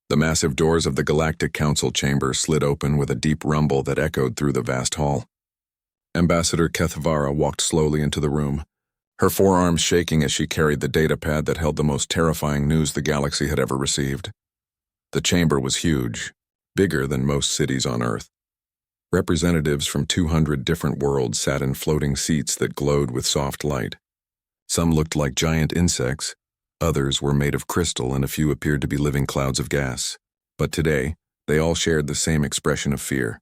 The massive doors of the Galactic Council chamber slid open with a deep rumble that echoed through the vast hall. Ambassador Kethvara walked slowly into the room, her forearms shaking as she carried the datapad that held the most terrifying news the galaxy had ever received. The chamber was huge, bigger than most cities on Earth. Representatives from 200 different worlds sat in floating seats that glowed with soft light. Some looked like giant insects, others were made of crystal, and a few appeared to be living clouds of gas. But today, they all shared the same expression of fear.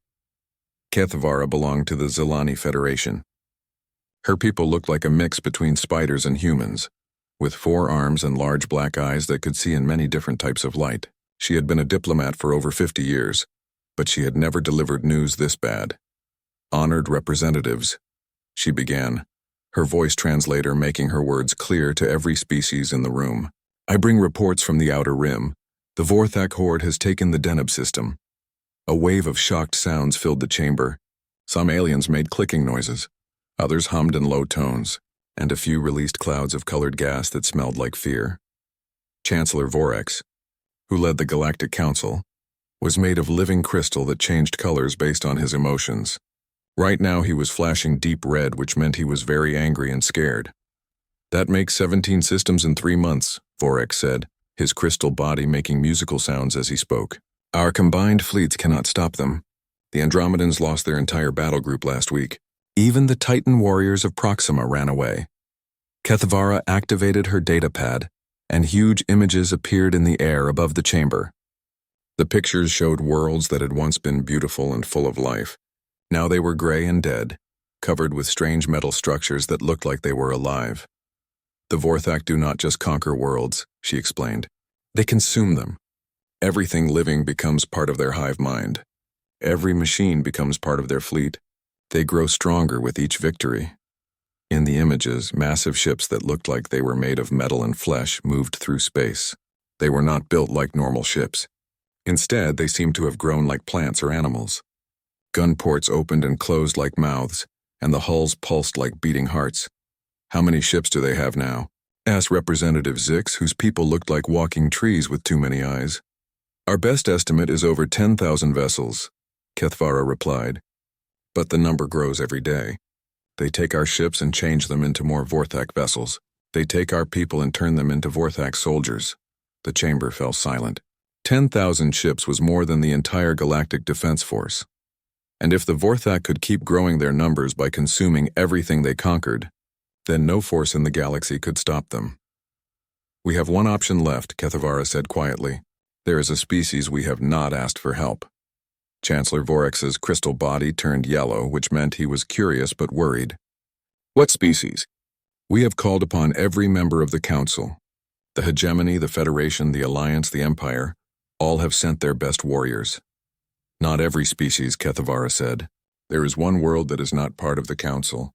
Kethvara belonged to the Zilani Federation. Her people looked like a mix between spiders and humans, with 4 arms and large black eyes that could see in many different types of light. She had been a diplomat for over 50 years, but she had never delivered news this bad. "Honored representatives," she began, her voice translator making her words clear to every species in the room. "I bring reports from the Outer Rim. The Vorthak horde has taken the Deneb system." A wave of shocked sounds filled the chamber. Some aliens made clicking noises, others hummed in low tones, and a few released clouds of colored gas that smelled like fear. Chancellor Vorex, who led the Galactic Council, was made of living crystal that changed colors based on his emotions. Right now he was flashing deep red, which meant he was very angry and scared. "That makes 17 systems in 3 months, Vorex said, his crystal body making musical sounds as he spoke. "Our combined fleets cannot stop them. The Andromedans lost their entire battle group last week. Even the Titan warriors of Proxima ran away." Kethvara activated her datapad, and huge images appeared in the air above the chamber. The pictures showed worlds that had once been beautiful and full of life. Now they were gray and dead, covered with strange metal structures that looked like they were alive. "The Vorthak do not just conquer worlds," she explained. "They consume them. Everything living becomes part of their hive mind. Every machine becomes part of their fleet. They grow stronger with each victory." In the images, massive ships that looked like they were made of metal and flesh moved through space. They were not built like normal ships. Instead, they seemed to have grown like plants or animals. Gun ports opened and closed like mouths, and the hulls pulsed like beating hearts. "How many ships do they have now?" asked Representative Zix, whose people looked like walking trees with too many eyes. "Our best estimate is over 10,000 vessels," Kethvara replied. "But the number grows every day. They take our ships and change them into more Vorthak vessels. They take our people and turn them into Vorthak soldiers." The chamber fell silent. 10,000 ships was more than the entire Galactic Defense Force. And if the Vorthak could keep growing their numbers by consuming everything they conquered, then no force in the galaxy could stop them. "We have one option left," Kethvara said quietly. "There is a species we have not asked for help." Chancellor Vorex's crystal body turned yellow, which meant he was curious but worried. "What species?" "We have called upon every member of the Council. The Hegemony, the Federation, the Alliance, the Empire, all have sent their best warriors." "Not every species," Kethvara said. "There is one world that is not part of the Council.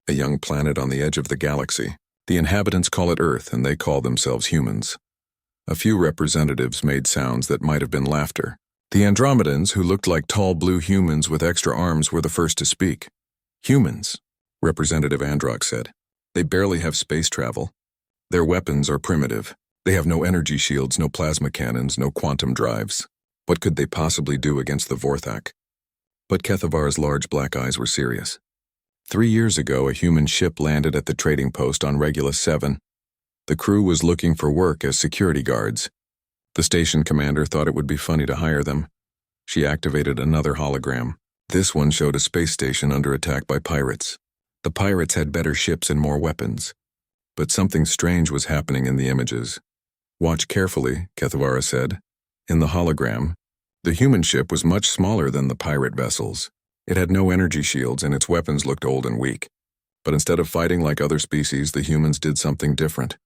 A young planet on the edge of the galaxy. The inhabitants call it Earth, and they call themselves humans." A few representatives made sounds that might have been laughter. The Andromedans, who looked like tall blue humans with extra arms, were the first to speak. "Humans," Representative Androx said. "They barely have space travel. Their weapons are primitive. They have no energy shields, no plasma cannons, no quantum drives. What could they possibly do against the Vorthak?" But Kethvara's large black eyes were serious. 3 years ago, a human ship landed at the trading post on Regulus 7. The crew was looking for work as security guards. The station commander thought it would be funny to hire them. She activated another hologram. This one showed a space station under attack by pirates. The pirates had better ships and more weapons. But something strange was happening in the images. "Watch carefully," Kethvara said. In the hologram, the human ship was much smaller than the pirate vessels. It had no energy shields and its weapons looked old and weak. But instead of fighting like other species, the humans did something different.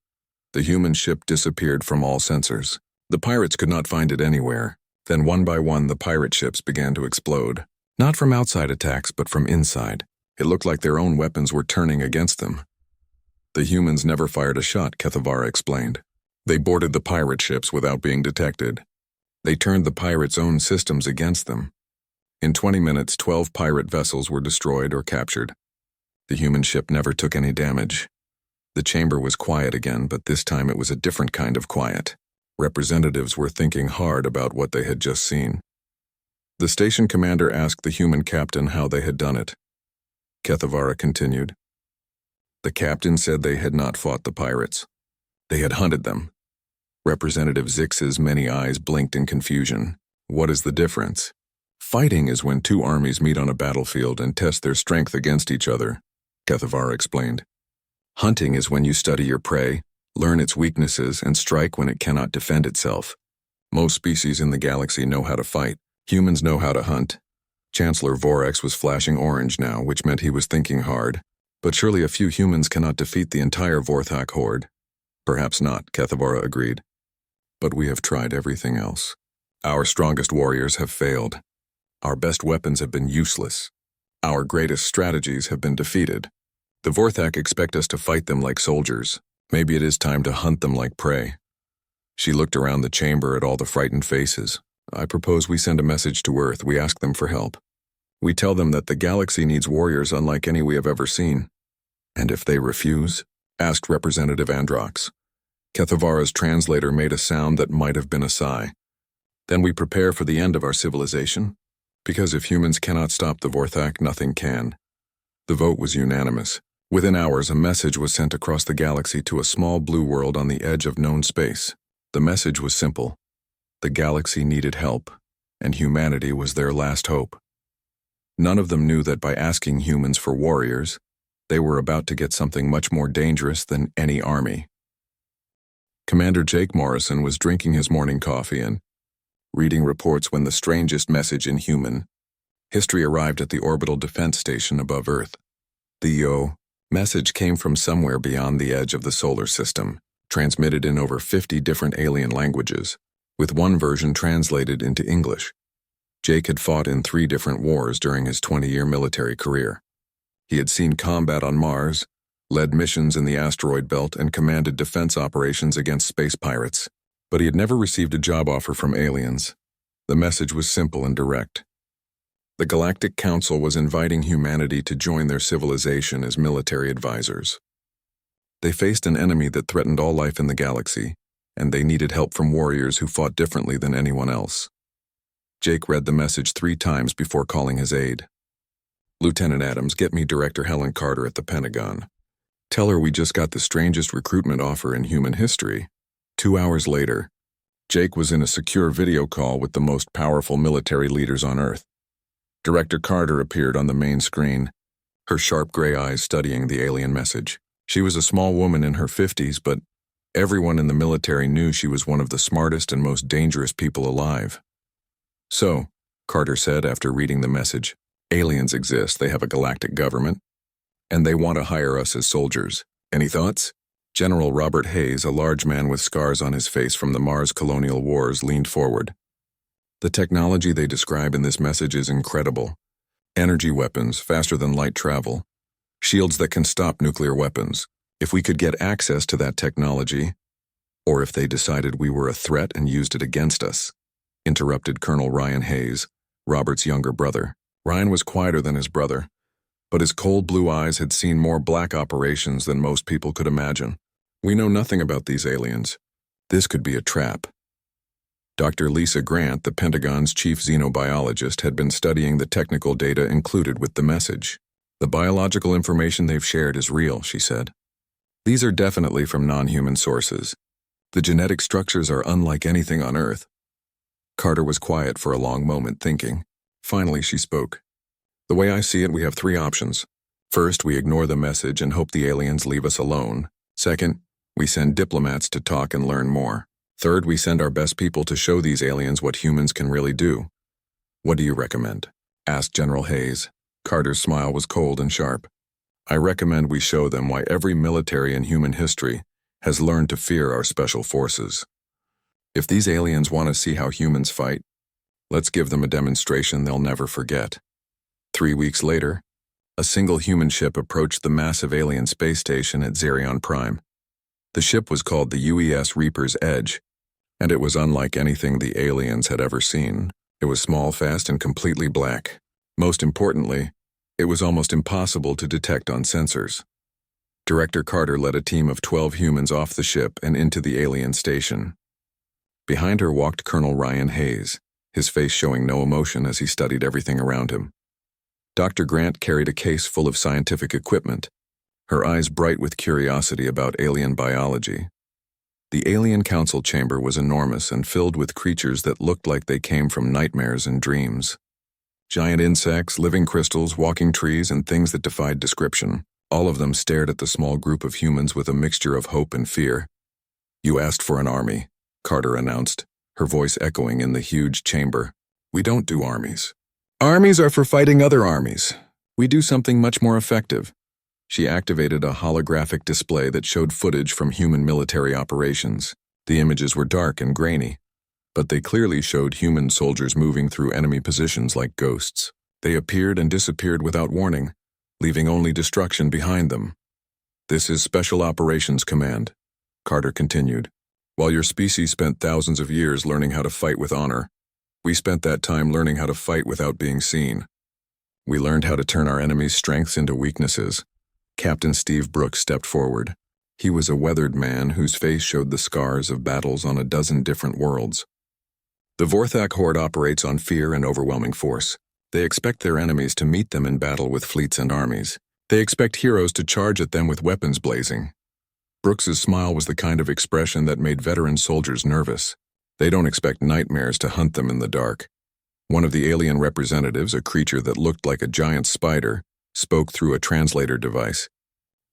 The human ship disappeared from all sensors. The pirates could not find it anywhere. Then one by one the pirate ships began to explode. Not from outside attacks, but from inside. It looked like their own weapons were turning against them. "The humans never fired a shot," Kethvara explained. "They boarded the pirate ships without being detected. They turned the pirates' own systems against them. In 20 minutes, 12 pirate vessels were destroyed or captured. The human ship never took any damage." The chamber was quiet again, but this time it was a different kind of quiet. Representatives were thinking hard about what they had just seen. The station commander asked the human captain how they had done it. Kethavara continued. The captain said they had not fought the pirates. They had hunted them. Representative Zix's many eyes blinked in confusion. What is the difference? Fighting is when two armies meet on a battlefield and test their strength against each other, Kethavara explained. Hunting is when you study your prey, learn its weaknesses, and strike when it cannot defend itself. Most species in the galaxy know how to fight. Humans know how to hunt. Chancellor Vorax was flashing orange now, which meant he was thinking hard. But surely a few humans cannot defeat the entire Vorthak horde. Perhaps not, Kethavara agreed. But we have tried everything else. Our strongest warriors have failed. Our best weapons have been useless. Our greatest strategies have been defeated. The Vorthak expect us to fight them like soldiers. Maybe it is time to hunt them like prey. She looked around the chamber at all the frightened faces. I propose we send a message to Earth. We ask them for help. We tell them that the galaxy needs warriors unlike any we have ever seen. And if they refuse? Asked Representative Androx. Kethavara's translator made a sound that might have been a sigh. Then we prepare for the end of our civilization? Because if humans cannot stop the Vorthak, nothing can. The vote was unanimous. Within hours, a message was sent across the galaxy to a small blue world on the edge of known space. The message was simple. The galaxy needed help, and humanity was their last hope. None of them knew that by asking humans for warriors, they were about to get something much more dangerous than any army. Commander Jake Morrison was drinking his morning coffee and reading reports when the strangest message in human history arrived at the orbital defense station above Earth. The message came from somewhere beyond the edge of the solar system, transmitted in over 50 different alien languages, with one version translated into English. Jake had fought in 3 different wars during his 20-year military career. He had seen combat on Mars, led missions in the asteroid belt, and commanded defense operations against space pirates. But he had never received a job offer from aliens. The message was simple and direct. The Galactic Council was inviting humanity to join their civilization as military advisors. They faced an enemy that threatened all life in the galaxy, and they needed help from warriors who fought differently than anyone else. Jake read the message 3 times before calling his aide. Lieutenant Adams, get me Director Helen Carter at the Pentagon. Tell her we just got the strangest recruitment offer in human history. 2 hours later, Jake was in a secure video call with the most powerful military leaders on Earth. Director Carter appeared on the main screen, her sharp gray eyes studying the alien message. She was a small woman in her 50s, but everyone in the military knew she was one of the smartest and most dangerous people alive. So, Carter said after reading the message, aliens exist, they have a galactic government, and they want to hire us as soldiers. Any thoughts? General Robert Hayes, a large man with scars on his face from the Mars colonial wars, leaned forward. The technology they describe in this message is incredible. Energy weapons, faster than light travel. Shields that can stop nuclear weapons. If we could get access to that technology, or if they decided we were a threat and used it against us, interrupted Colonel Ryan Hayes, Robert's younger brother. Ryan was quieter than his brother, but his cold blue eyes had seen more black operations than most people could imagine. We know nothing about these aliens. This could be a trap. Dr. Lisa Grant, the Pentagon's chief xenobiologist, had been studying the technical data included with the message. The biological information they've shared is real, she said. These are definitely from non-human sources. The genetic structures are unlike anything on Earth. Carter was quiet for a long moment, thinking. Finally, she spoke. The way I see it, we have 3 options. First, we ignore the message and hope the aliens leave us alone. Second, we send diplomats to talk and learn more. Third, we send our best people to show these aliens what humans can really do. What do you recommend? Asked General Hayes. Carter's smile was cold and sharp. I recommend we show them why every military in human history has learned to fear our special forces. If these aliens want to see how humans fight, let's give them a demonstration they'll never forget. 3 weeks later, a single human ship approached the massive alien space station at Xerion Prime. The ship was called the UES Reaper's Edge, and it was unlike anything the aliens had ever seen. It was small, fast, and completely black. Most importantly, it was almost impossible to detect on sensors. Director Carter led a team of 12 humans off the ship and into the alien station. Behind her walked Colonel Ryan Hayes, his face showing no emotion as he studied everything around him. Dr. Grant carried a case full of scientific equipment, her eyes bright with curiosity about alien biology. The Alien Council chamber was enormous and filled with creatures that looked like they came from nightmares and dreams. Giant insects, living crystals, walking trees, and things that defied description. All of them stared at the small group of humans with a mixture of hope and fear. "You asked for an army," Carter announced, her voice echoing in the huge chamber. "We don't do armies. Armies are for fighting other armies. We do something much more effective." She activated a holographic display that showed footage from human military operations. The images were dark and grainy, but they clearly showed human soldiers moving through enemy positions like ghosts. They appeared and disappeared without warning, leaving only destruction behind them. "This is Special Operations Command," Carter continued. "While your species spent thousands of years learning how to fight with honor, we spent that time learning how to fight without being seen. We learned how to turn our enemies' strengths into weaknesses." Captain Steve Brooks stepped forward. He was a weathered man whose face showed the scars of battles on a dozen different worlds. "The Vorthak Horde operates on fear and overwhelming force. They expect their enemies to meet them in battle with fleets and armies. They expect heroes to charge at them with weapons blazing." Brooks's smile was the kind of expression that made veteran soldiers nervous. They don't expect nightmares to hunt them in the dark. One of the alien representatives, a creature that looked like a giant spider, spoke through a translator device.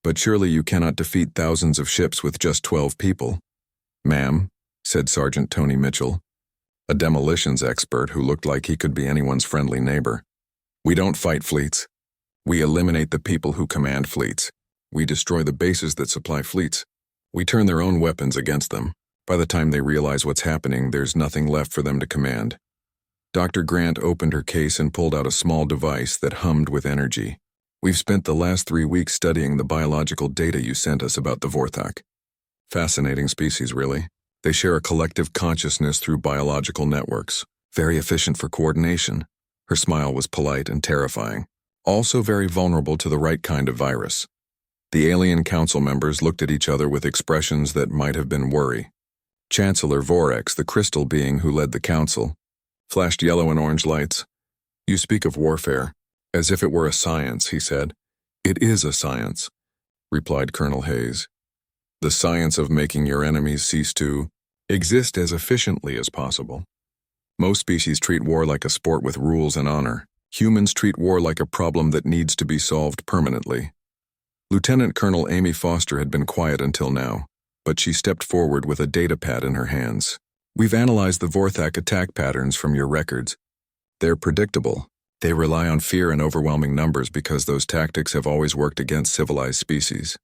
"But surely you cannot defeat thousands of ships with just 12 people." "Ma'am," said Sergeant Tony Mitchell, a demolitions expert who looked like he could be anyone's friendly neighbor. "We don't fight fleets. We eliminate the people who command fleets. We destroy the bases that supply fleets. We turn their own weapons against them. By the time they realize what's happening, there's nothing left for them to command." Dr. Grant opened her case and pulled out a small device that hummed with energy. "We've spent the last 3 weeks studying the biological data you sent us about the Vorthak. Fascinating species, really. They share a collective consciousness through biological networks. Very efficient for coordination." Her smile was polite and terrifying. "Also very vulnerable to the right kind of virus." The Alien Council members looked at each other with expressions that might have been worry. Chancellor Vorex, the crystal being who led the council, flashed yellow and orange lights. "You speak of warfare as if it were a science," he said. "It is a science," replied Colonel Hayes. "The science of making your enemies cease to exist as efficiently as possible. Most species treat war like a sport with rules and honor. Humans treat war like a problem that needs to be solved permanently." Lieutenant Colonel Amy Foster had been quiet until now, but she stepped forward with a data pad in her hands. "We've analyzed the Vorthak attack patterns from your records. They're predictable. They rely on fear and overwhelming numbers because those tactics have always worked against civilized species."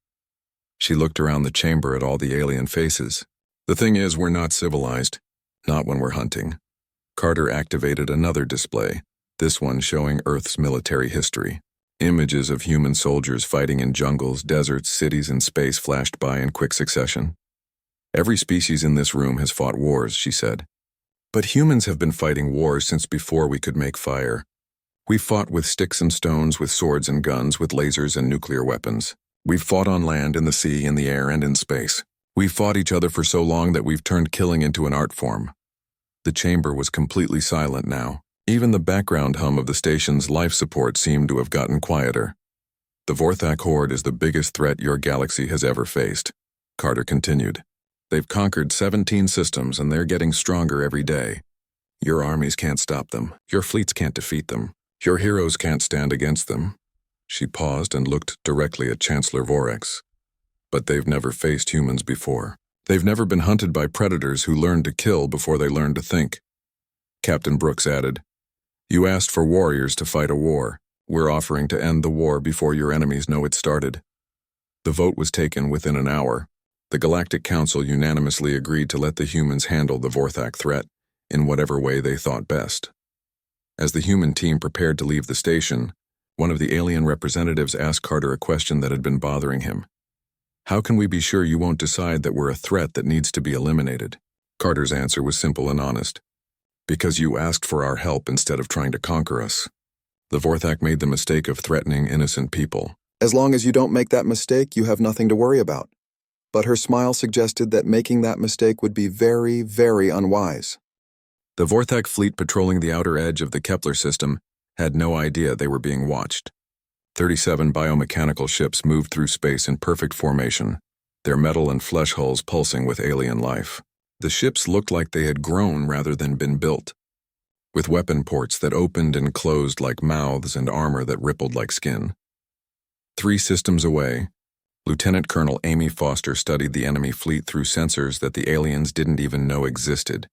She looked around the chamber at all the alien faces. "The thing is, we're not civilized. Not when we're hunting." Carter activated another display, this one showing Earth's military history. Images of human soldiers fighting in jungles, deserts, cities, and space flashed by in quick succession. "Every species in this room has fought wars," she said. "But humans have been fighting wars since before we could make fire. We've fought with sticks and stones, with swords and guns, with lasers and nuclear weapons. We've fought on land, in the sea, in the air, and in space. We've fought each other for so long that we've turned killing into an art form." The chamber was completely silent now. Even the background hum of the station's life support seemed to have gotten quieter. "The Vorthak Horde is the biggest threat your galaxy has ever faced," Carter continued. "They've conquered 17 systems and they're getting stronger every day. Your armies can't stop them. Your fleets can't defeat them. Your heroes can't stand against them." She paused and looked directly at Chancellor Vorex. "But they've never faced humans before. They've never been hunted by predators who learned to kill before they learned to think." Captain Brooks added, "You asked for warriors to fight a war. We're offering to end the war before your enemies know it started." The vote was taken within an hour. The Galactic Council unanimously agreed to let the humans handle the Vorthak threat in whatever way they thought best. As the human team prepared to leave the station, one of the alien representatives asked Carter a question that had been bothering him. "How can we be sure you won't decide that we're a threat that needs to be eliminated?" Carter's answer was simple and honest. "Because you asked for our help instead of trying to conquer us. The Vorthak made the mistake of threatening innocent people. As long as you don't make that mistake, you have nothing to worry about." but her smile suggested that making that mistake would be very, very unwise. The Vorthak fleet patrolling the outer edge of the Kepler system had no idea they were being watched. 37 biomechanical ships moved through space in perfect formation, their metal and flesh hulls pulsing with alien life. The ships looked like they had grown rather than been built, with weapon ports that opened and closed like mouths and armor that rippled like skin. 3 systems away, Lieutenant Colonel Amy Foster studied the enemy fleet through sensors that the aliens didn't even know existed.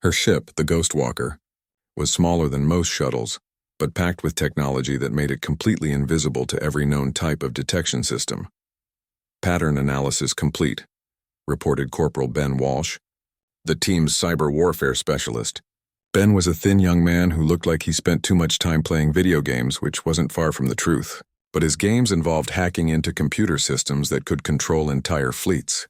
Her ship, the Ghostwalker, was smaller than most shuttles, but packed with technology that made it completely invisible to every known type of detection system. Pattern analysis complete, reported Corporal Ben Walsh, the team's cyber warfare specialist. Ben was a thin young man who looked like he spent too much time playing video games, which wasn't far from the truth. But his games involved hacking into computer systems that could control entire fleets.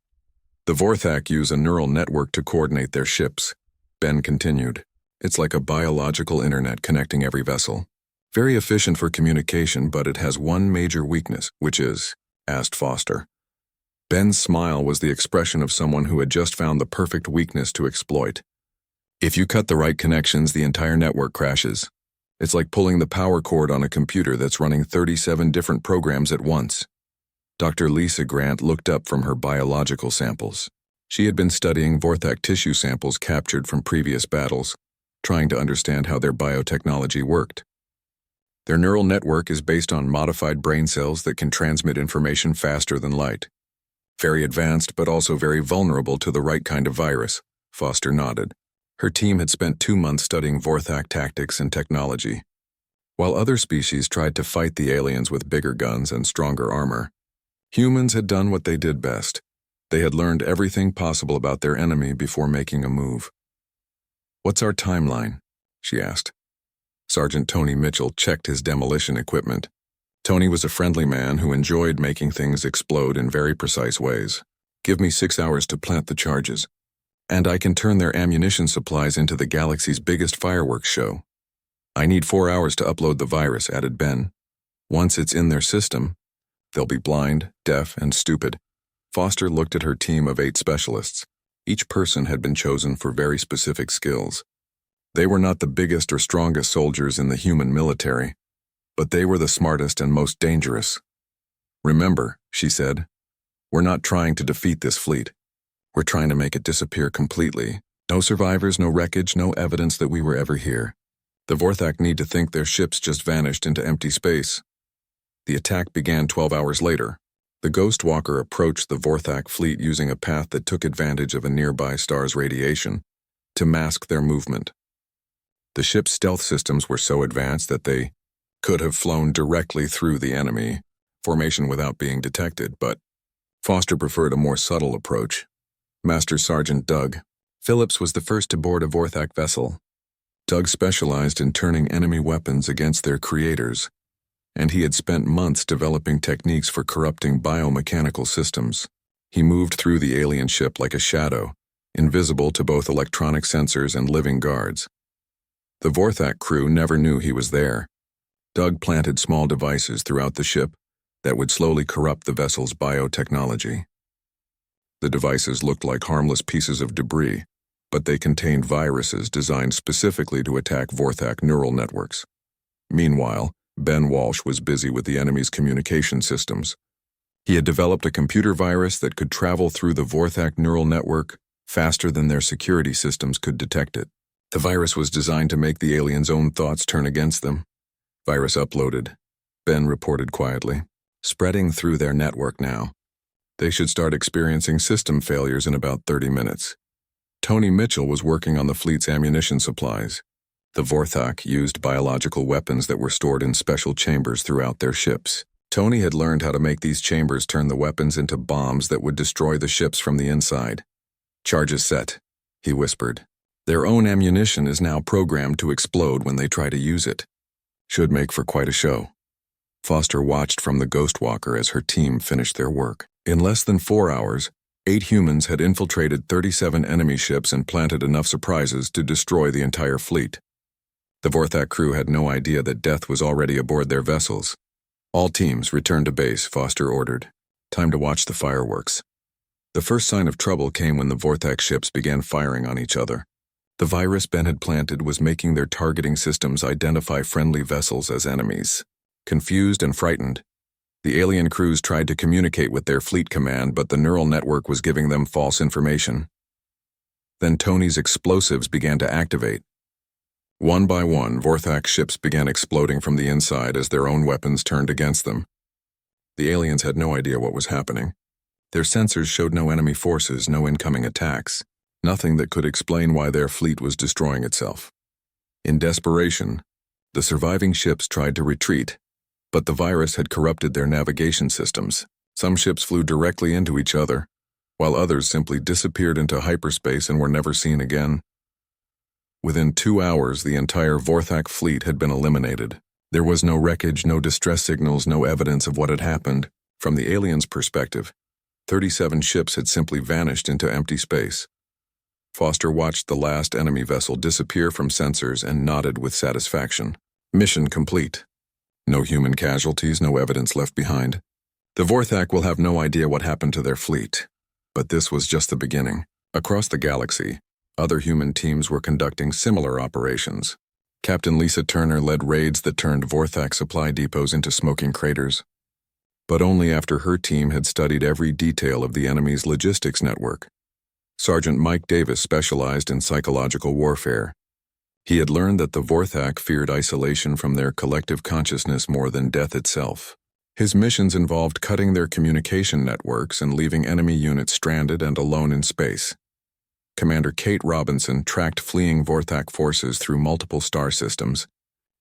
The Vorthak use a neural network to coordinate their ships. Ben continued. It's like a biological internet connecting every vessel. Very efficient for communication, but it has one major weakness, which is, asked Foster. Ben's smile was the expression of someone who had just found the perfect weakness to exploit. If you cut the right connections, the entire network crashes. It's like pulling the power cord on a computer that's running 37 different programs at once. Dr. Lisa Grant looked up from her biological samples. She had been studying Vorthak tissue samples captured from previous battles, trying to understand how their biotechnology worked. Their neural network is based on modified brain cells that can transmit information faster than light. Very advanced, but also very vulnerable to the right kind of virus, Foster nodded. Her team had spent 2 months studying Vorthak tactics and technology. While other species tried to fight the aliens with bigger guns and stronger armor, humans had done what they did best. They had learned everything possible about their enemy before making a move. "What's our timeline?" she asked. Sergeant Tony Mitchell checked his demolition equipment. Tony was a friendly man who enjoyed making things explode in very precise ways. "Give me 6 hours to plant the charges. And I can turn their ammunition supplies into the galaxy's biggest fireworks show." "I need 4 hours to upload the virus," added Ben. "Once it's in their system, they'll be blind, deaf, and stupid." Foster looked at her team of 8 specialists. Each person had been chosen for very specific skills. They were not the biggest or strongest soldiers in the human military, but they were the smartest and most dangerous. "Remember," she said, "we're not trying to defeat this fleet. We're trying to make it disappear completely. No survivors, no wreckage, no evidence that we were ever here. The Vorthak need to think their ships just vanished into empty space." The attack began 12 hours later. The Ghostwalker approached the Vorthak fleet using a path that took advantage of a nearby star's radiation to mask their movement. The ship's stealth systems were so advanced that they could have flown directly through the enemy formation without being detected, but Foster preferred a more subtle approach. Master Sergeant Doug Phillips was the first to board a Vorthak vessel. Doug specialized in turning enemy weapons against their creators, and he had spent months developing techniques for corrupting biomechanical systems. He moved through the alien ship like a shadow, invisible to both electronic sensors and living guards. The Vorthak crew never knew he was there. Doug planted small devices throughout the ship that would slowly corrupt the vessel's biotechnology. The devices looked like harmless pieces of debris, but they contained viruses designed specifically to attack Vorthak neural networks. Meanwhile, Ben Walsh was busy with the enemy's communication systems. He had developed a computer virus that could travel through the Vorthak neural network faster than their security systems could detect it. The virus was designed to make the aliens' own thoughts turn against them. "Virus uploaded," Ben reported quietly. "Spreading through their network now. They should start experiencing system failures in about 30 minutes. Tony Mitchell was working on the fleet's ammunition supplies. The Vorthak used biological weapons that were stored in special chambers throughout their ships. Tony had learned how to make these chambers turn the weapons into bombs that would destroy the ships from the inside. "Charges set," he whispered. "Their own ammunition is now programmed to explode when they try to use it. Should make for quite a show." Foster watched from the Ghostwalker as her team finished their work. In less than 4 hours, 8 humans had infiltrated 37 enemy ships and planted enough surprises to destroy the entire fleet. The Vorthak crew had no idea that death was already aboard their vessels. "All teams return to base," Foster ordered. "Time to watch the fireworks." The first sign of trouble came when the Vorthak ships began firing on each other. The virus Ben had planted was making their targeting systems identify friendly vessels as enemies. Confused and frightened, the alien crews tried to communicate with their fleet command, but the neural network was giving them false information. Then Tony's explosives began to activate. One by one, Vorthak ships began exploding from the inside as their own weapons turned against them. The aliens had no idea what was happening. Their sensors showed no enemy forces, no incoming attacks, nothing that could explain why their fleet was destroying itself. In desperation, the surviving ships tried to retreat, but the virus had corrupted their navigation systems. Some ships flew directly into each other, while others simply disappeared into hyperspace and were never seen again. Within 2 hours, the entire Vorthak fleet had been eliminated. There was no wreckage, no distress signals, no evidence of what had happened. From the aliens' perspective, 37 ships had simply vanished into empty space. Foster watched the last enemy vessel disappear from sensors and nodded with satisfaction. Mission complete. No human casualties, no evidence left behind. The Vorthak will have no idea what happened to their fleet. But this was just the beginning. Across the galaxy, other human teams were conducting similar operations. Captain Lisa Turner led raids that turned Vorthak supply depots into smoking craters. But only after her team had studied every detail of the enemy's logistics network. Sergeant Mike Davis specialized in psychological warfare. He had learned that the Vorthak feared isolation from their collective consciousness more than death itself. His missions involved cutting their communication networks and leaving enemy units stranded and alone in space. Commander Kate Robinson tracked fleeing Vorthak forces through multiple star systems,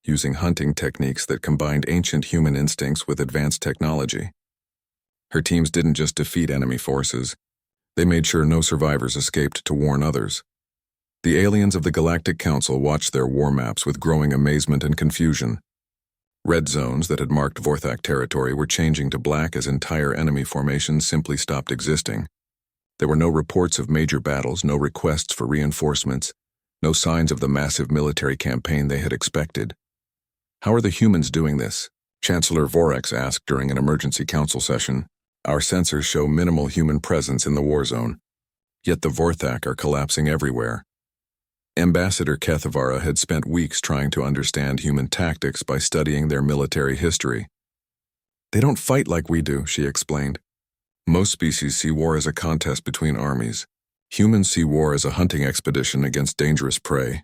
using hunting techniques that combined ancient human instincts with advanced technology. Her teams didn't just defeat enemy forces, they made sure no survivors escaped to warn others. The aliens of the Galactic Council watched their war maps with growing amazement and confusion. Red zones that had marked Vorthak territory were changing to black as entire enemy formations simply stopped existing. There were no reports of major battles, no requests for reinforcements, no signs of the massive military campaign they had expected. How are the humans doing this? Chancellor Vorex asked during an emergency council session. Our sensors show minimal human presence in the war zone, yet the Vorthak are collapsing everywhere. Ambassador Kethavara had spent weeks trying to understand human tactics by studying their military history. They don't fight like we do, she explained. Most species see war as a contest between armies. Humans see war as a hunting expedition against dangerous prey.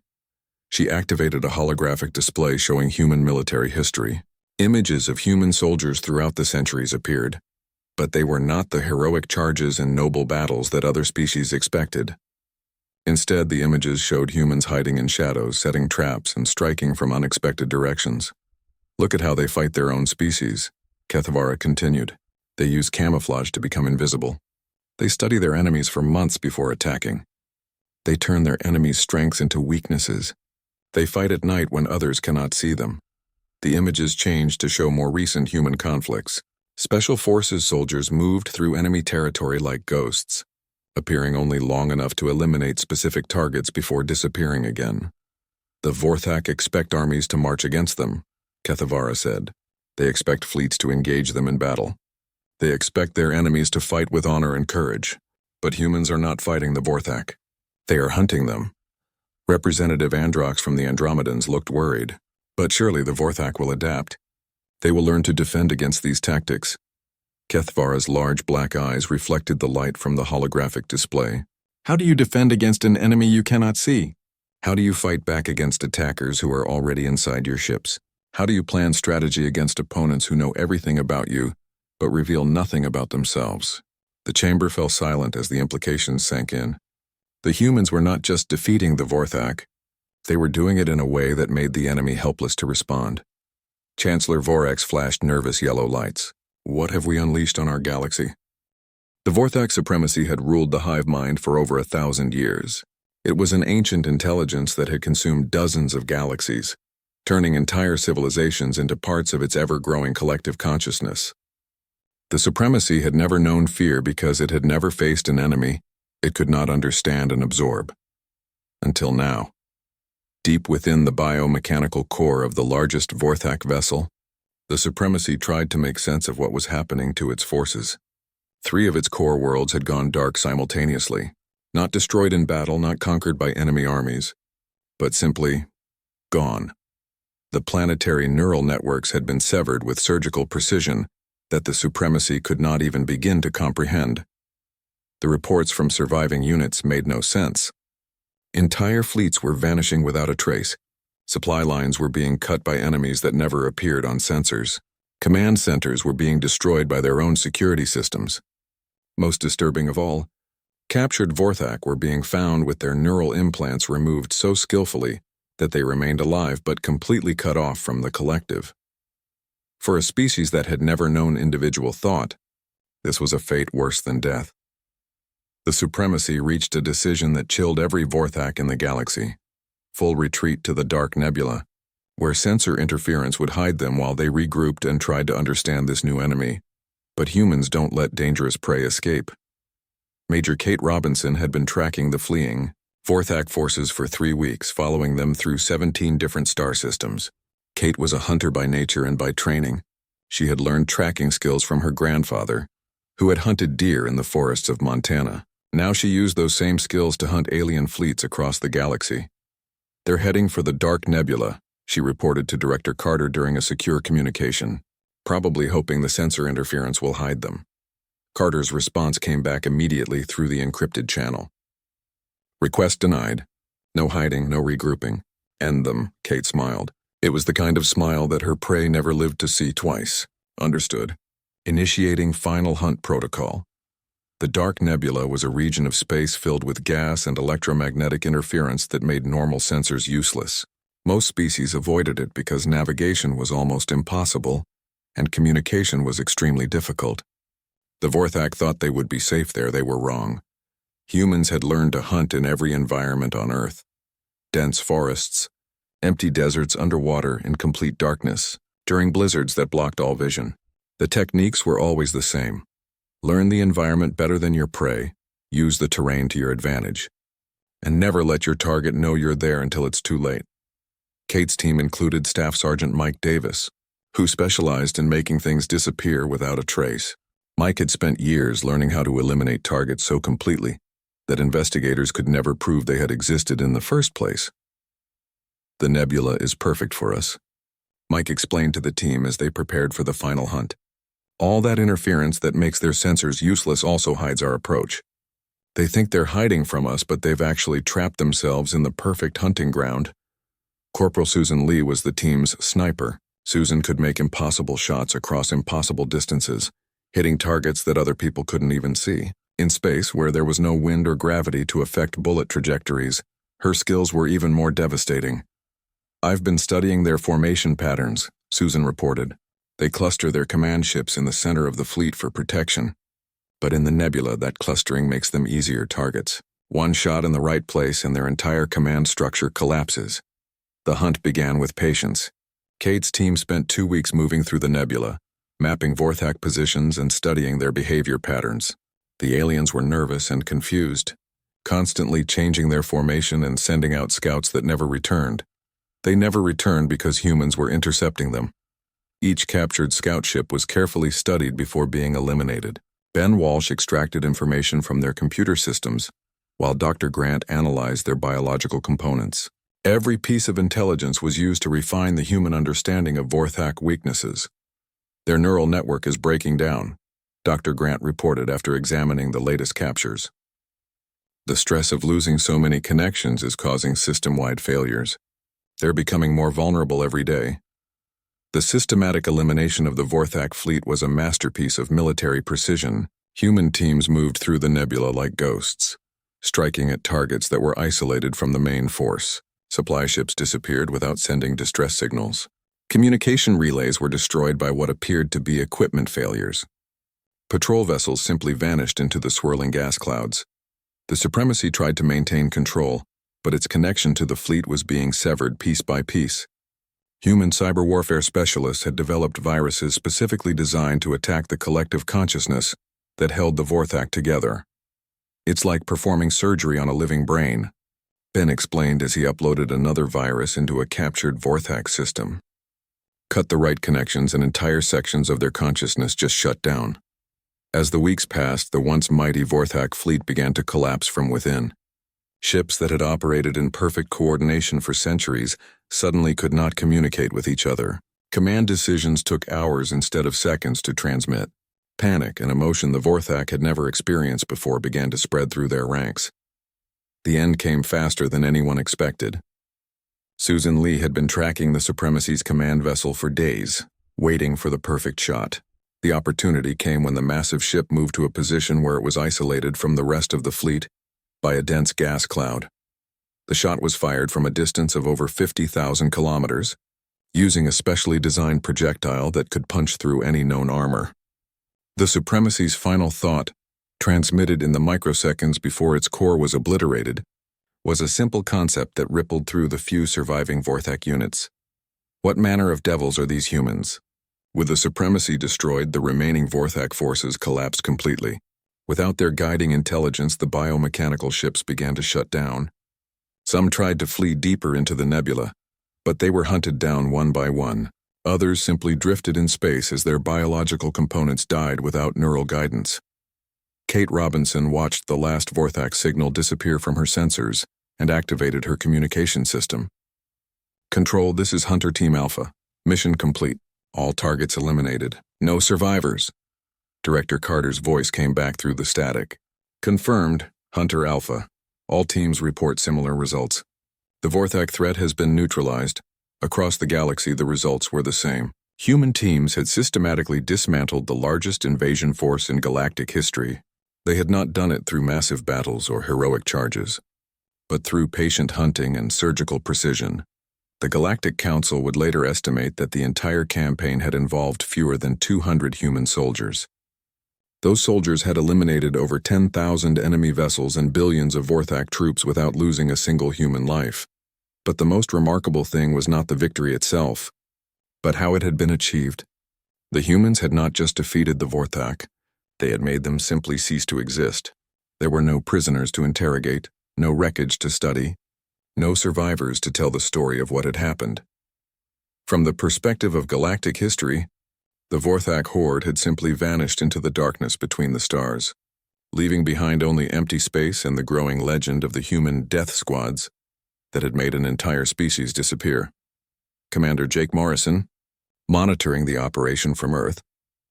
She activated a holographic display showing human military history. Images of human soldiers throughout the centuries appeared, but they were not the heroic charges and noble battles that other species expected. Instead, the images showed humans hiding in shadows, setting traps, and striking from unexpected directions. Look at how they fight their own species, Kethavara continued. They use camouflage to become invisible. They study their enemies for months before attacking. They turn their enemies' strengths into weaknesses. They fight at night when others cannot see them. The images changed to show more recent human conflicts. Special Forces soldiers moved through enemy territory like ghosts, appearing only long enough to eliminate specific targets before disappearing again. The Vorthak expect armies to march against them, Kethavara said. They expect fleets to engage them in battle. They expect their enemies to fight with honor and courage. But humans are not fighting the Vorthak. They are hunting them. Representative Androx from the Andromedans looked worried. But surely the Vorthak will adapt. They will learn to defend against these tactics. Kethavara's large black eyes reflected the light from the holographic display. How do you defend against an enemy you cannot see? How do you fight back against attackers who are already inside your ships? How do you plan strategy against opponents who know everything about you, but reveal nothing about themselves? The chamber fell silent as the implications sank in. The humans were not just defeating the Vorthak, they were doing it in a way that made the enemy helpless to respond. Chancellor Vorex flashed nervous yellow lights. What have we unleashed on our galaxy? The Vorthak supremacy had ruled the hive mind for over 1,000 years. It was an ancient intelligence that had consumed dozens of galaxies, turning entire civilizations into parts of its ever-growing collective consciousness. The supremacy had never known fear because it had never faced an enemy it could not understand and absorb. Until now. Deep within the biomechanical core of the largest Vorthak vessel, the supremacy tried to make sense of what was happening to its forces. 3 of its core worlds had gone dark simultaneously, not destroyed in battle, not conquered by enemy armies, but simply gone. The planetary neural networks had been severed with surgical precision that the supremacy could not even begin to comprehend. The reports from surviving units made no sense. Entire fleets were vanishing without a trace. Supply lines were being cut by enemies that never appeared on sensors. Command centers were being destroyed by their own security systems. Most disturbing of all, captured Vorthak were being found with their neural implants removed so skillfully that they remained alive but completely cut off from the collective. For a species that had never known individual thought, this was a fate worse than death. The supremacy reached a decision that chilled every Vorthak in the galaxy: full retreat to the dark nebula, where sensor interference would hide them while they regrouped and tried to understand this new enemy. But humans don't let dangerous prey escape. Major Kate Robinson had been tracking the fleeing Vorthak forces for 3 weeks, following them through 17 different star systems. Kate was a hunter by nature and by training. She had learned tracking skills from her grandfather, who had hunted deer in the forests of Montana. Now she used those same skills to hunt alien fleets across the galaxy. "They're heading for the Dark Nebula," she reported to Director Carter during a secure communication, probably hoping the sensor interference will hide them. Carter's response came back immediately through the encrypted channel. "Request denied. No hiding, no regrouping. End them," Kate smiled. It was the kind of smile that her prey never lived to see twice. "Understood. Initiating final hunt protocol." The Dark Nebula was a region of space filled with gas and electromagnetic interference that made normal sensors useless. Most species avoided it because navigation was almost impossible and communication was extremely difficult. The Vorthak thought they would be safe there. They were wrong. Humans had learned to hunt in every environment on Earth: dense forests, empty deserts underwater in complete darkness, during blizzards that blocked all vision. The techniques were always the same: learn the environment better than your prey, use the terrain to your advantage, and never let your target know you're there until it's too late. Kate's team included Staff Sergeant Mike Davis, who specialized in making things disappear without a trace. Mike had spent years learning how to eliminate targets so completely that investigators could never prove they had existed in the first place. "The nebula is perfect for us," Mike explained to the team as they prepared for the final hunt. "All that interference that makes their sensors useless also hides our approach. They think they're hiding from us, but they've actually trapped themselves in the perfect hunting ground." Corporal Susan Lee was the team's sniper. Susan could make impossible shots across impossible distances, hitting targets that other people couldn't even see. In space, where there was no wind or gravity to affect bullet trajectories, her skills were even more devastating. "I've been studying their formation patterns," Susan reported. "They cluster their command ships in the center of the fleet for protection. But in the nebula, that clustering makes them easier targets. One shot in the right place and their entire command structure collapses." The hunt began with patience. Kate's team spent 2 weeks moving through the nebula, mapping Vorthak positions and studying their behavior patterns. The aliens were nervous and confused, constantly changing their formation and sending out scouts that never returned. They never returned because humans were intercepting them. Each captured scout ship was carefully studied before being eliminated. Ben Walsh extracted information from their computer systems, while Dr. Grant analyzed their biological components. Every piece of intelligence was used to refine the human understanding of Vorthak weaknesses. "Their neural network is breaking down," Dr. Grant reported after examining the latest captures. "The stress of losing so many connections is causing system-wide failures. They're becoming more vulnerable every day." The systematic elimination of the Vorthak fleet was a masterpiece of military precision. Human teams moved through the nebula like ghosts, striking at targets that were isolated from the main force. Supply ships disappeared without sending distress signals. Communication relays were destroyed by what appeared to be equipment failures. Patrol vessels simply vanished into the swirling gas clouds. The Supremacy tried to maintain control, but its connection to the fleet was being severed piece by piece. Human cyber warfare specialists had developed viruses specifically designed to attack the collective consciousness that held the Vorthak together. "It's like performing surgery on a living brain," Ben explained as he uploaded another virus into a captured Vorthak system. "Cut the right connections and entire sections of their consciousness just shut down." As the weeks passed, the once mighty Vorthak fleet began to collapse from within. Ships that had operated in perfect coordination for centuries suddenly could not communicate with each other. Command decisions took hours instead of seconds to transmit. Panic, an emotion the Vorthak had never experienced before, began to spread through their ranks. The end came faster than anyone expected. Susan Lee had been tracking the Supremacy's command vessel for days, waiting for the perfect shot. The opportunity came when the massive ship moved to a position where it was isolated from the rest of the fleet by a dense gas cloud. The shot was fired from a distance of over 50,000 kilometers, using a specially designed projectile that could punch through any known armor. The Supremacy's final thought, transmitted in the microseconds before its core was obliterated, was a simple concept that rippled through the few surviving Vorthak units. What manner of devils are these humans? With the Supremacy destroyed, the remaining Vorthak forces collapsed completely. Without their guiding intelligence, the biomechanical ships began to shut down. Some tried to flee deeper into the nebula, but they were hunted down one by one. Others simply drifted in space as their biological components died without neural guidance. Kate Robinson watched the last Vorthak signal disappear from her sensors and activated her communication system. "Control, this is Hunter Team Alpha. Mission complete. All targets eliminated. No survivors." Director Carter's voice came back through the static. "Confirmed, Hunter Alpha. All teams report similar results. The Vorthak threat has been neutralized. Across the galaxy, the results were the same. Human teams had systematically dismantled the largest invasion force in galactic history. They had not done it through massive battles or heroic charges, but through patient hunting and surgical precision. The Galactic Council would later estimate that the entire campaign had involved fewer than 200 human soldiers. Those soldiers had eliminated over 10,000 enemy vessels and billions of Vorthak troops without losing a single human life. But the most remarkable thing was not the victory itself, but how it had been achieved. The humans had not just defeated the Vorthak, they had made them simply cease to exist. There were no prisoners to interrogate, no wreckage to study, no survivors to tell the story of what had happened. From the perspective of galactic history, the Vorthak horde had simply vanished into the darkness between the stars, leaving behind only empty space and the growing legend of the human death squads that had made an entire species disappear. Commander Jake Morrison, monitoring the operation from Earth,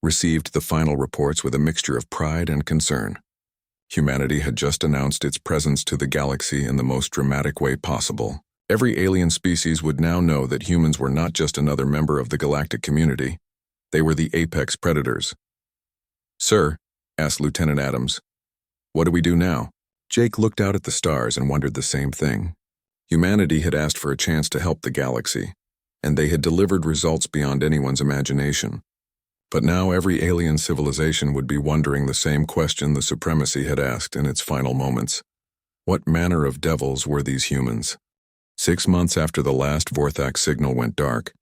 received the final reports with a mixture of pride and concern. Humanity had just announced its presence to the galaxy in the most dramatic way possible. Every alien species would now know that humans were not just another member of the galactic community. They were the apex predators. "Sir," asked Lieutenant Adams, "what do we do now?" Jake looked out at the stars and wondered the same thing. Humanity had asked for a chance to help the galaxy, and they had delivered results beyond anyone's imagination. But now every alien civilization would be wondering the same question the Supremacy had asked in its final moments. What manner of devils were these humans? 6 months after the last Vorthak signal went dark,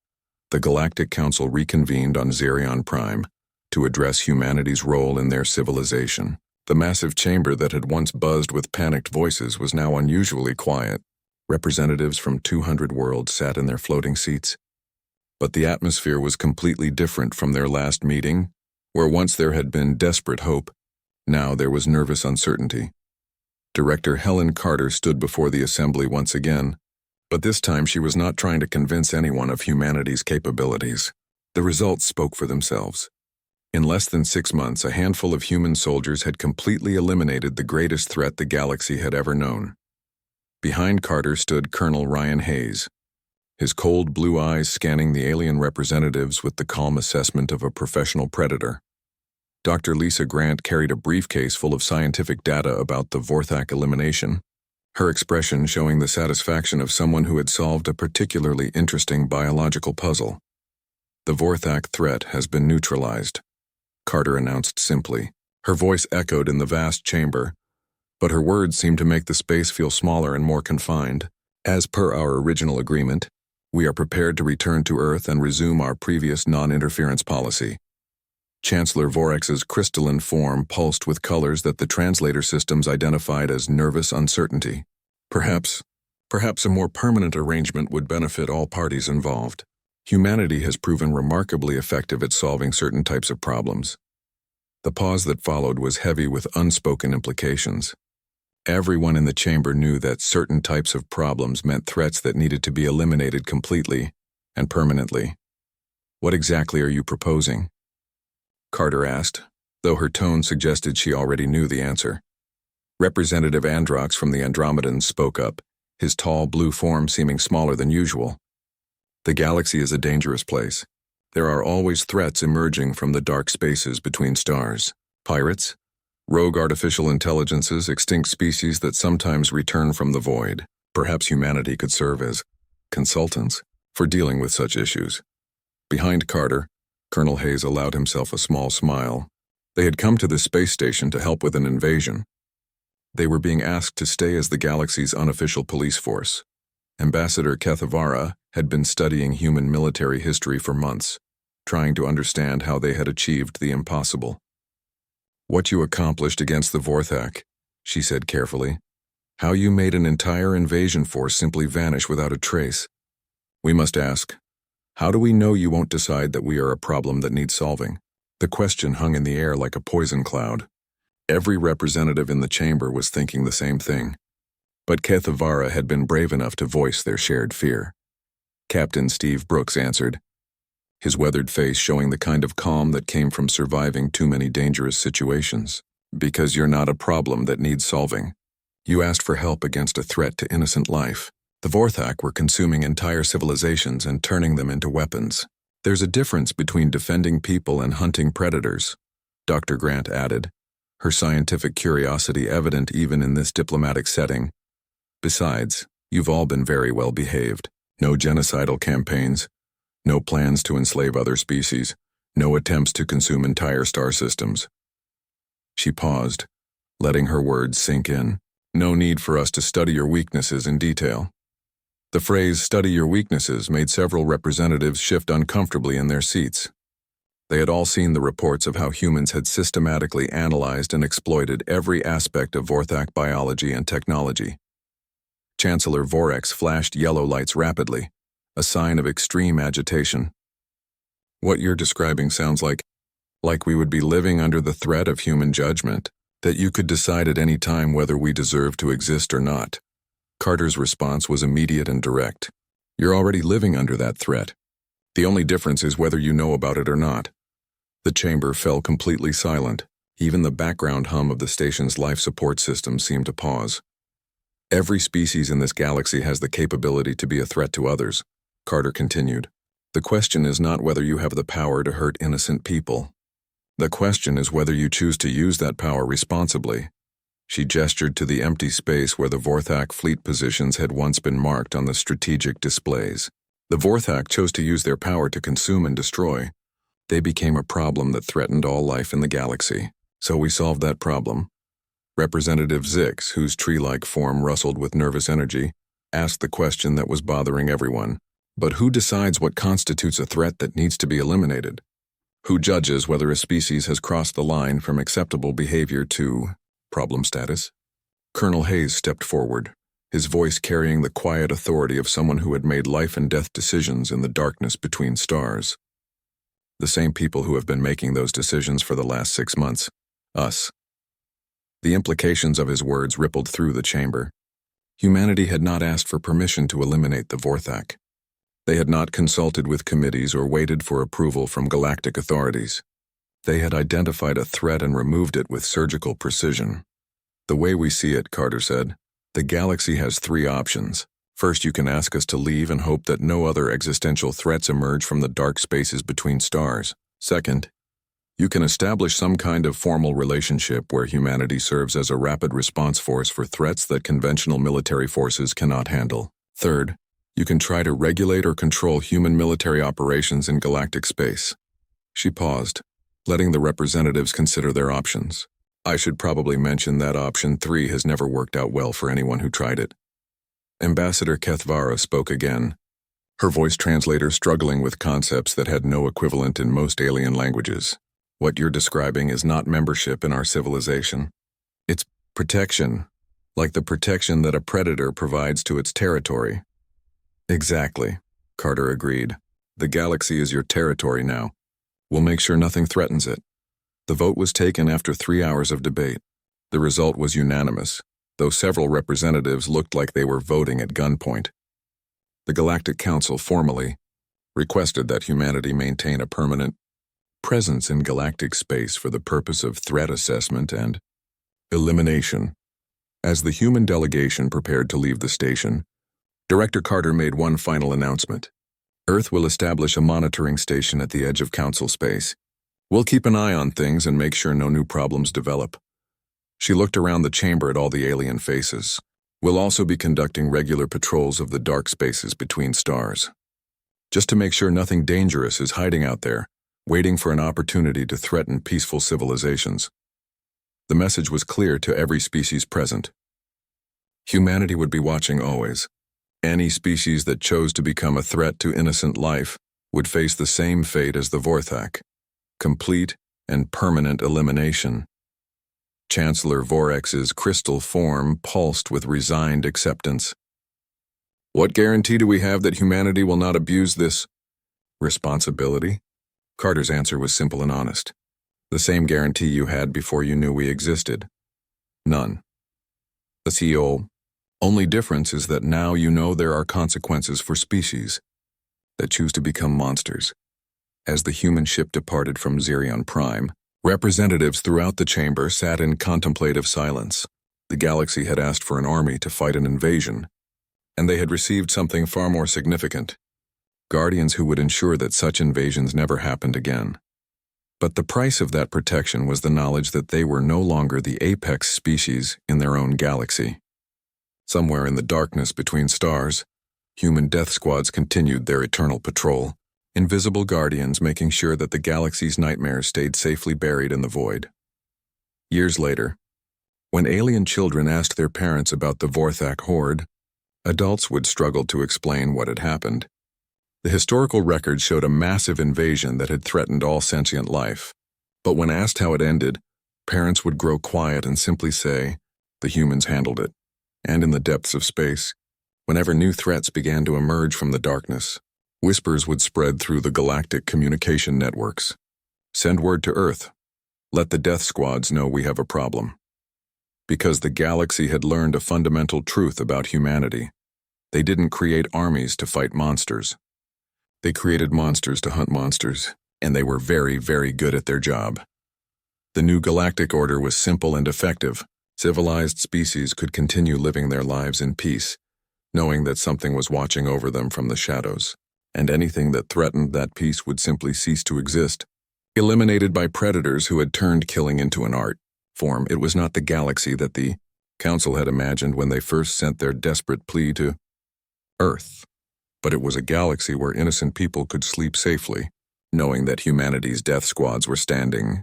the Galactic Council reconvened on Xerion Prime to address humanity's role in their civilization. The massive chamber that had once buzzed with panicked voices was now unusually quiet. Representatives from 200 worlds sat in their floating seats. But the atmosphere was completely different from their last meeting, where once there had been desperate hope, now there was nervous uncertainty. Director Helen Carter stood before the assembly once again, but this time she was not trying to convince anyone of humanity's capabilities. The results spoke for themselves. In less than 6 months, a handful of human soldiers had completely eliminated the greatest threat the galaxy had ever known. Behind Carter stood Colonel Ryan Hayes, his cold blue eyes scanning the alien representatives with the calm assessment of a professional predator. Dr. Lisa Grant carried a briefcase full of scientific data about the Vorthak elimination, her expression showing the satisfaction of someone who had solved a particularly interesting biological puzzle. "The Vorthak threat has been neutralized," Carter announced simply. Her voice echoed in the vast chamber, but her words seemed to make the space feel smaller and more confined. "As per our original agreement, we are prepared to return to Earth and resume our previous non-interference policy." Chancellor Vorex's crystalline form pulsed with colors that the translator systems identified as nervous uncertainty. Perhaps a more permanent arrangement would benefit all parties involved. Humanity has proven remarkably effective at solving certain types of problems. The pause that followed was heavy with unspoken implications. Everyone in the chamber knew that certain types of problems meant threats that needed to be eliminated completely and permanently. What exactly are you proposing? Carter asked, though her tone suggested she already knew the answer. Representative Androx from the Andromedans spoke up, his tall blue form seeming smaller than usual. The galaxy is a dangerous place. There are always threats emerging from the dark spaces between stars. Pirates, rogue artificial intelligences, extinct species that sometimes return from the void. Perhaps humanity could serve as consultants for dealing with such issues. Behind Carter, Colonel Hayes allowed himself a small smile. They had come to the space station to help with an invasion. They were being asked to stay as the galaxy's unofficial police force. Ambassador Kethavara had been studying human military history for months, trying to understand how they had achieved the impossible. What you accomplished against the Vorthak, she said carefully. How you made an entire invasion force simply vanish without a trace. We must ask, how do we know you won't decide that we are a problem that needs solving? The question hung in the air like a poison cloud. Every representative in the chamber was thinking the same thing. But Kethavara had been brave enough to voice their shared fear. Captain Steve Brooks answered, his weathered face showing the kind of calm that came from surviving too many dangerous situations. Because you're not a problem that needs solving. You asked for help against a threat to innocent life. The Vorthak were consuming entire civilizations and turning them into weapons. There's a difference between defending people and hunting predators, Dr. Grant added, her scientific curiosity evident even in this diplomatic setting. Besides, you've all been very well behaved. No genocidal campaigns, no plans to enslave other species, no attempts to consume entire star systems. She paused, letting her words sink in. No need for us to study your weaknesses in detail. The phrase "study your weaknesses" made several representatives shift uncomfortably in their seats. They had all seen the reports of how humans had systematically analyzed and exploited every aspect of Vorthak biology and technology. Chancellor Vorex flashed yellow lights rapidly, a sign of extreme agitation. What you're describing sounds like we would be living under the threat of human judgment, that you could decide at any time whether we deserve to exist or not. Carter's response was immediate and direct. You're already living under that threat. The only difference is whether you know about it or not. The chamber fell completely silent. Even the background hum of the station's life support system seemed to pause. Every species in this galaxy has the capability to be a threat to others, Carter continued. The question is not whether you have the power to hurt innocent people. The question is whether you choose to use that power responsibly. She gestured to the empty space where the Vorthak fleet positions had once been marked on the strategic displays. The Vorthak chose to use their power to consume and destroy. They became a problem that threatened all life in the galaxy. So we solved that problem. Representative Zix, whose tree-like form rustled with nervous energy, asked the question that was bothering everyone. But who decides what constitutes a threat that needs to be eliminated? Who judges whether a species has crossed the line from acceptable behavior to problem status? Colonel Hayes stepped forward, his voice carrying the quiet authority of someone who had made life and death decisions in the darkness between stars. The same people who have been making those decisions for the last 6 months. Us. The implications of his words rippled through the chamber. Humanity had not asked for permission to eliminate the Vorthak. They had not consulted with committees or waited for approval from galactic authorities. They had identified a threat and removed it with surgical precision. The way we see it, Carter said, the galaxy has 3 options. First, you can ask us to leave and hope that no other existential threats emerge from the dark spaces between stars. Second, you can establish some kind of formal relationship where humanity serves as a rapid response force for threats that conventional military forces cannot handle. Third, you can try to regulate or control human military operations in galactic space. She paused, letting the representatives consider their options. I should probably mention that option 3 has never worked out well for anyone who tried it. Ambassador Kethavara spoke again, her voice translator struggling with concepts that had no equivalent in most alien languages. What you're describing is not membership in our civilization. It's protection, like the protection that a predator provides to its territory. Exactly, Carter agreed. The galaxy is your territory now. We'll make sure nothing threatens it. The vote was taken after 3 hours of debate. The result was unanimous, though several representatives looked like they were voting at gunpoint. The Galactic Council formally requested that humanity maintain a permanent presence in galactic space for the purpose of threat assessment and elimination. As the human delegation prepared to leave the station, Director Carter made one final announcement. Earth will establish a monitoring station at the edge of Council space. We'll keep an eye on things and make sure no new problems develop. She looked around the chamber at all the alien faces. We'll also be conducting regular patrols of the dark spaces between stars, just to make sure nothing dangerous is hiding out there, waiting for an opportunity to threaten peaceful civilizations. The message was clear to every species present. Humanity would be watching always. Any species that chose to become a threat to innocent life would face the same fate as the Vorthak, complete and permanent elimination. Chancellor Vorex's crystal form pulsed with resigned acceptance. What guarantee do we have that humanity will not abuse this responsibility? Carter's answer was simple and honest. The same guarantee you had before you knew we existed. None. The CEO. Only difference is that now you know there are consequences for species that choose to become monsters. As the human ship departed from Xerion Prime, representatives throughout the chamber sat in contemplative silence. The galaxy had asked for an army to fight an invasion, and they had received something far more significant: guardians who would ensure that such invasions never happened again. But the price of that protection was the knowledge that they were no longer the apex species in their own galaxy. Somewhere in the darkness between stars, human death squads continued their eternal patrol, invisible guardians making sure that the galaxy's nightmares stayed safely buried in the void. Years later, when alien children asked their parents about the Vorthak horde, adults would struggle to explain what had happened. The historical record showed a massive invasion that had threatened all sentient life, but when asked how it ended, parents would grow quiet and simply say, "The humans handled it." And in the depths of space, whenever new threats began to emerge from the darkness, whispers would spread through the galactic communication networks. "Send word to Earth. Let the death squads know we have a problem." Because the galaxy had learned a fundamental truth about humanity. They didn't create armies to fight monsters. They created monsters to hunt monsters, and they were very, very good at their job. The new galactic order was simple and effective. Civilized species could continue living their lives in peace, knowing that something was watching over them from the shadows, and anything that threatened that peace would simply cease to exist. Eliminated by predators who had turned killing into an art form, it was not the galaxy that the Council had imagined when they first sent their desperate plea to Earth, but it was a galaxy where innocent people could sleep safely, knowing that humanity's death squads were standing